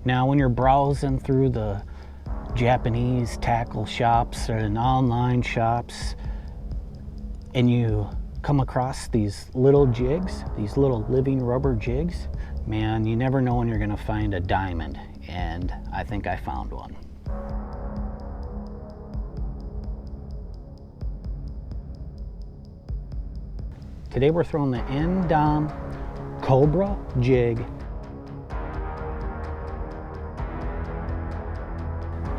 Now when you're browsing through the Japanese tackle shops and online shops and you come across these little jigs, these little living rubber jigs, man, you never know when you're gonna find a diamond, and I think I found one. Today we're throwing the N-Dom Cobra jig.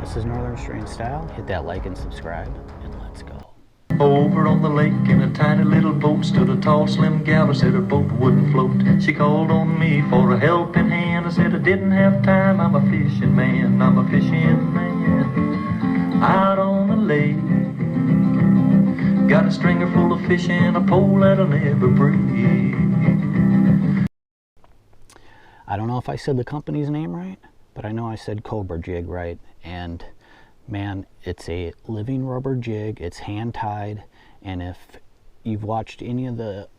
This is Northern Strain Style. Hit that like and subscribe, and let's go. Over on the lake in a tiny little boat stood a tall, slim gal who said her boat wouldn't float. She called on me for a helping hand. I said I didn't have time, I'm a fishing man, I'm a fishing man. Out on the lake, got a stringer full of fish and a pole that'll never break. I don't know if I said the company's name right, but I know I said Cobra jig right. And man, it's a living rubber jig. It's hand tied, and if you've watched any of the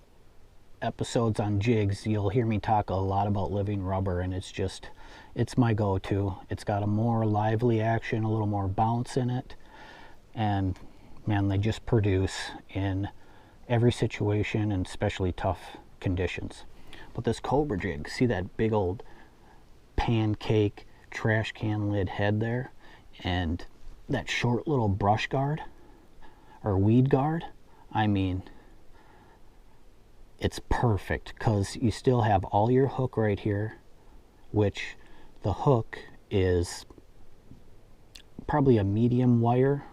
episodes on jigs, you'll hear me talk a lot about living rubber, and it's my go-to. It's got a more lively action, a little more bounce in it, and man, they just produce in every situation, and especially tough conditions. But this Cobra jig, see that big old pancake trash can lid head there, and that short little brush guard or weed guard? I mean, it's perfect because you still have all your hook right here, which the hook is probably a medium wire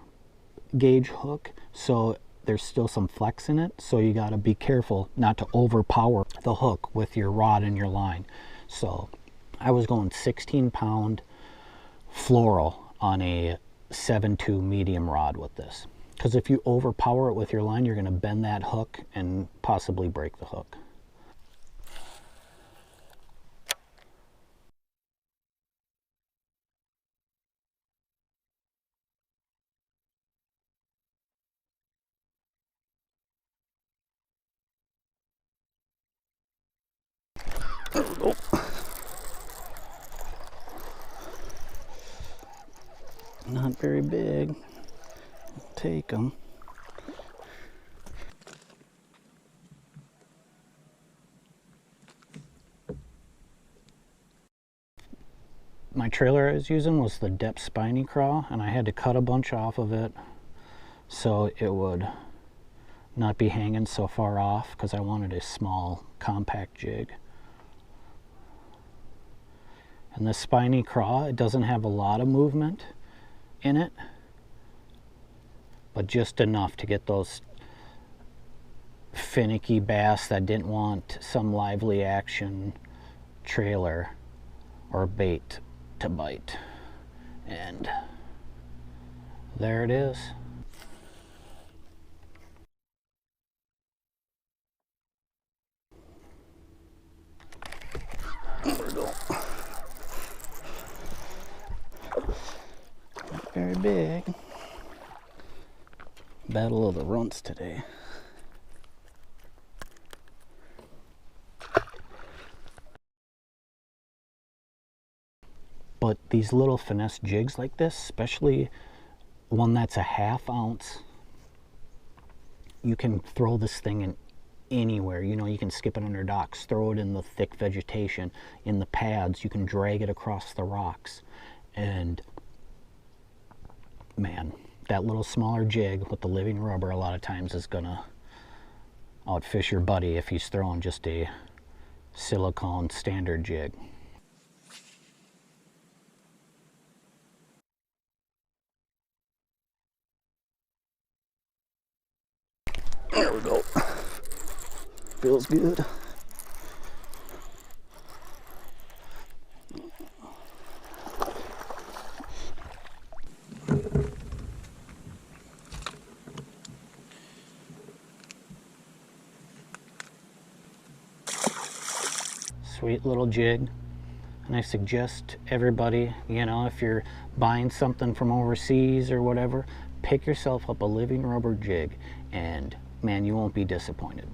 gauge hook, so there's still some flex in it, so you got to be careful not to overpower the hook with your rod and your line. So I was going 16-pound floral on a 7.2 medium rod with this, because if you overpower it with your line, you're going to bend that hook and possibly break the hook. There we go. Not very big. I'll take them. My trailer I was using was the Depth Spiny Craw, and I had to cut a bunch off of it so it would not be hanging so far off, because I wanted a small compact jig. And the Spiny Craw, it doesn't have a lot of movement in it, but just enough to get those finicky bass that didn't want some lively action trailer or bait to bite. And there it is. There we go. Not very big. Battle of the runts today. But these little finesse jigs like this, especially one that's a ½ ounce, you can throw this thing in anywhere. You know, you can skip it under docks, throw it in the thick vegetation, in the pads, you can drag it across the rocks. And man, that little smaller jig with the living rubber a lot of times is gonna outfish your buddy if he's throwing just a silicone standard jig. There we go. Feels good. Sweet little jig. And I suggest everybody, you know, if you're buying something from overseas or whatever, pick yourself up a living rubber jig, and man, you won't be disappointed.